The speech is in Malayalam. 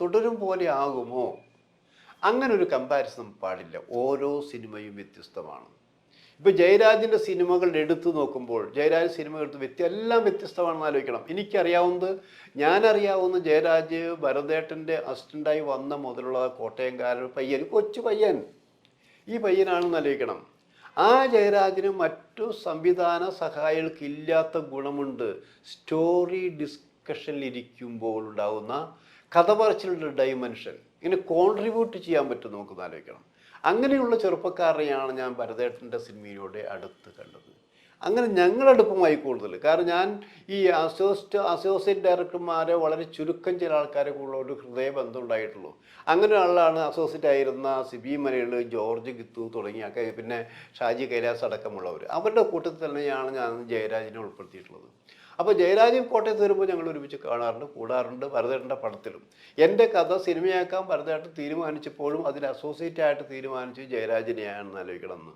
തുടരും പോലെ ആകുമോ? അങ്ങനെ ഒരു കമ്പാരിസൺ പാടില്ല. ഓരോ സിനിമയും വ്യത്യസ്തമാണ്. ഇപ്പോൾ ജയരാജിൻ്റെ സിനിമകൾ എടുത്തു നോക്കുമ്പോൾ ജയരാജ് സിനിമ എടുത്ത് എല്ലാം വ്യത്യസ്തമാണെന്ന് ആലോചിക്കണം. എനിക്കറിയാവുന്നത്, ഞാനറിയാവുന്ന ജയരാജ് ഭരതേട്ടൻ്റെ അസിസ്റ്റൻ്റായി വന്ന മുതലുള്ള കോട്ടയംകാരൻ പയ്യൻ, കൊച്ചു പയ്യൻ, ഈ പയ്യനാണെന്ന് ആലോചിക്കണം. ആ ജയരാജിന് മറ്റു സംവിധാന സഹായികൾക്കില്ലാത്ത ഗുണമുണ്ട്. സ്റ്റോറി ഡിസ്കഷനിലിരിക്കുമ്പോൾ ഉണ്ടാകുന്ന കഥ പറച്ചിലുള്ള ഡൈമെൻഷൻ ഇങ്ങനെ കോൺട്രിബ്യൂട്ട് ചെയ്യാൻ പറ്റും നമുക്കൊന്ന് ആലോചിക്കണം. അങ്ങനെയുള്ള ചെറുപ്പക്കാരെയാണ് ഞാൻ ഭരതേട്ടൻ്റെ സിനിമയിലൂടെ അടുത്ത് കണ്ടത്. അങ്ങനെ ഞങ്ങളടുപ്പമായി കൂടുതൽ. കാരണം ഞാൻ ഈ അസോസിയേറ്റ് ഡയറക്ടർമാരെ വളരെ ചുരുക്കം ചില ആൾക്കാരെ കൂടെ ഒരു ഹൃദയബന്ധം ഉണ്ടായിട്ടുള്ളൂ. അങ്ങനെ ആളാണ് അസോസിയേറ്റ് ആയിരുന്ന സിബി മലയിൽ, ജോർജ് ഗിത്തു തുടങ്ങിയ, പിന്നെ ഷാജി കൈലാസ് അടക്കമുള്ളവർ. അവരുടെ കൂട്ടത്തിൽ തന്നെയാണ് ഞാൻ ജയരാജിനെ ഉൾപ്പെടുത്തിയിട്ടുള്ളത്. അപ്പോൾ ജയരാജ് കോട്ടയത്ത് വരുമ്പോൾ ഞങ്ങൾ ഒരുമിച്ച് കാണാറുണ്ട്, കൂടാറുണ്ട്. ഭരതേട്ടൻ്റെ പടത്തിലും എൻ്റെ കഥ സിനിമയാക്കാൻ ഭരതേട്ടൻ തീരുമാനിച്ചപ്പോഴും അതിൽ അസോസിയേറ്റ് ആയിട്ട് തീരുമാനിച്ചു ജയരാജിനെയാണെന്ന് ആലോചിക്കണം എന്ന്.